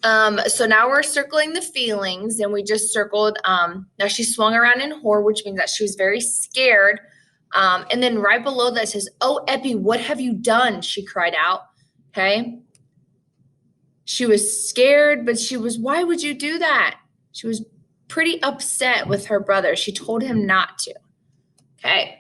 So now we're circling the feelings, and we just circled, now she swung around in horror, which means that she was very scared. And then right below that says, "Oh, Epi, what have you done?" she cried out. Okay. She was scared, but why would you do that? She was pretty upset with her brother. She told him not to. Okay.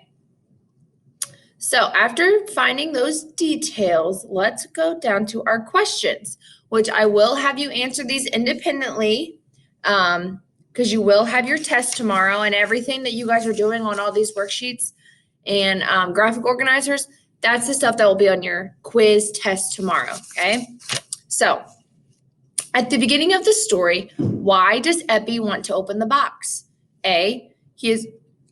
So after finding those details, let's go down to our questions, which I will have you answer these independently, because you will have your test tomorrow, and everything that you guys are doing on all these worksheets and graphic organizers, that's the stuff that will be on your quiz test tomorrow, okay? So at the beginning of the story, why does Epi want to open the box? A, he is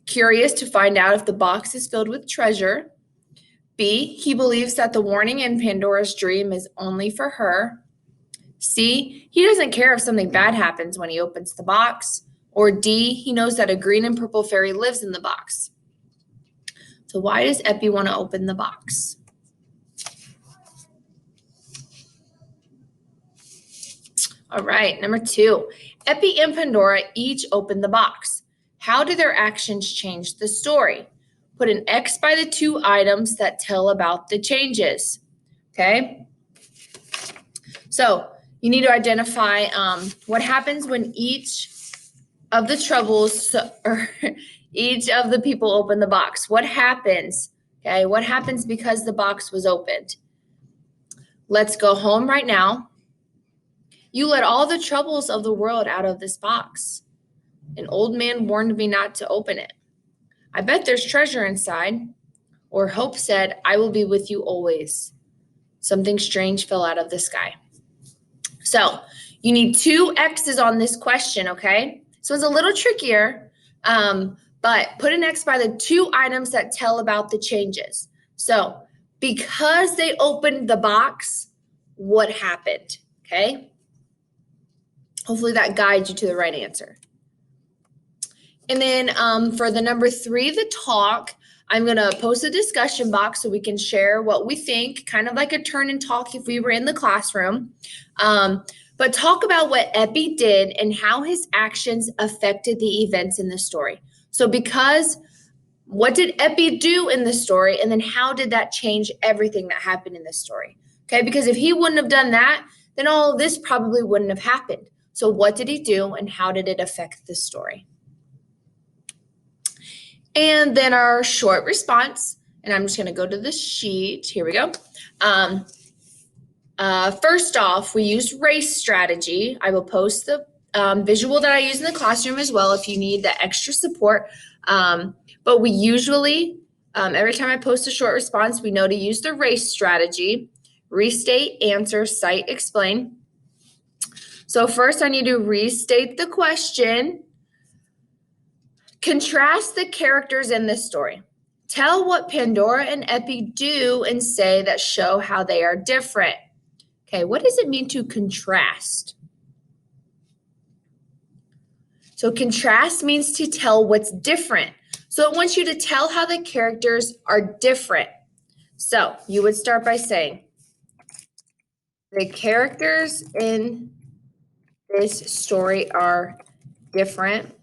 curious to find out if the box is filled with treasure. B, he believes that the warning in Pandora's dream is only for her. C, he doesn't care if something bad happens when he opens the box. Or D, he knows that a green and purple fairy lives in the box. So why does Epi want to open the box? All right, number 2, Epi and Pandora each opened the box. How do their actions change the story? Put an X by the 2 items that tell about the changes, okay? So you need to identify what happens when each of the troubles, or each of the people open the box. What happens, okay? What happens because the box was opened? Let's go home right now. You let all the troubles of the world out of this box. An old man warned me not to open it. I bet there's treasure inside. Or Hope said, I will be with you always. Something strange fell out of the sky. So you need 2 X's on this question, okay? So it's a little trickier, but put an X by the 2 items that tell about the changes. So because they opened the box, what happened, okay? Hopefully that guides you to the right answer. And then for the number 3, the talk, I'm going to post a discussion box so we can share what we think, kind of like a turn and talk if we were in the classroom. But talk about what Epi did and how his actions affected the events in the story. So because what did Epi do in the story, and then how did that change everything that happened in the story? Okay, because if he wouldn't have done that, then all of this probably wouldn't have happened. So what did he do and how did it affect the story? And then our short response, and I'm just going to go to the sheet. Here we go. First off, we used race strategy. I will post the visual that I use in the classroom as well if you need the extra support. But we usually, every time I post a short response, we know to use the race strategy. Restate, answer, cite, explain. So first I need to restate the question. Contrast the characters in this story. Tell what Pandora and Epi do and say that show how they are different. Okay, what does it mean to contrast? So contrast means to tell what's different. So it wants you to tell how the characters are different. So you would start by saying, the characters in this story are different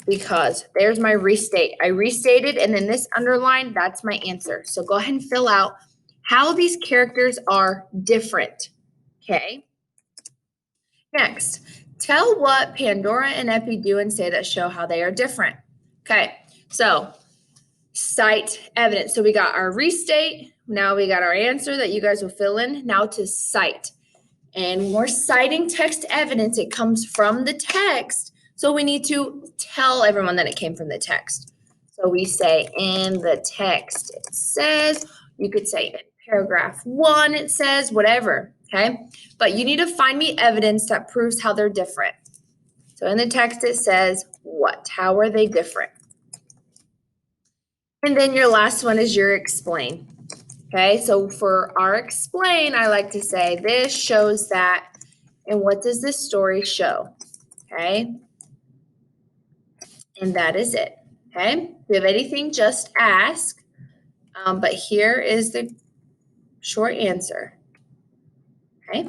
because there's my restate. I restated, and then this underline, that's my answer. So go ahead and fill out how these characters are different, okay? Next, tell what Pandora and Epi do and say that show how they are different. Okay, so cite evidence. So we got our restate. Now we got our answer that you guys will fill in. Now to cite. And when we're citing text evidence, it comes from the text. So we need to tell everyone that it came from the text. So we say in the text it says, you could say in paragraph 1 it says, whatever, okay? But you need to find me evidence that proves how they're different. So in the text it says what? How are they different? And then your last one is your explain. Okay, so for our explain, I like to say this shows that, and what does this story show? Okay, and that is it. Okay, if you have anything, just ask. But here is the short answer. Okay.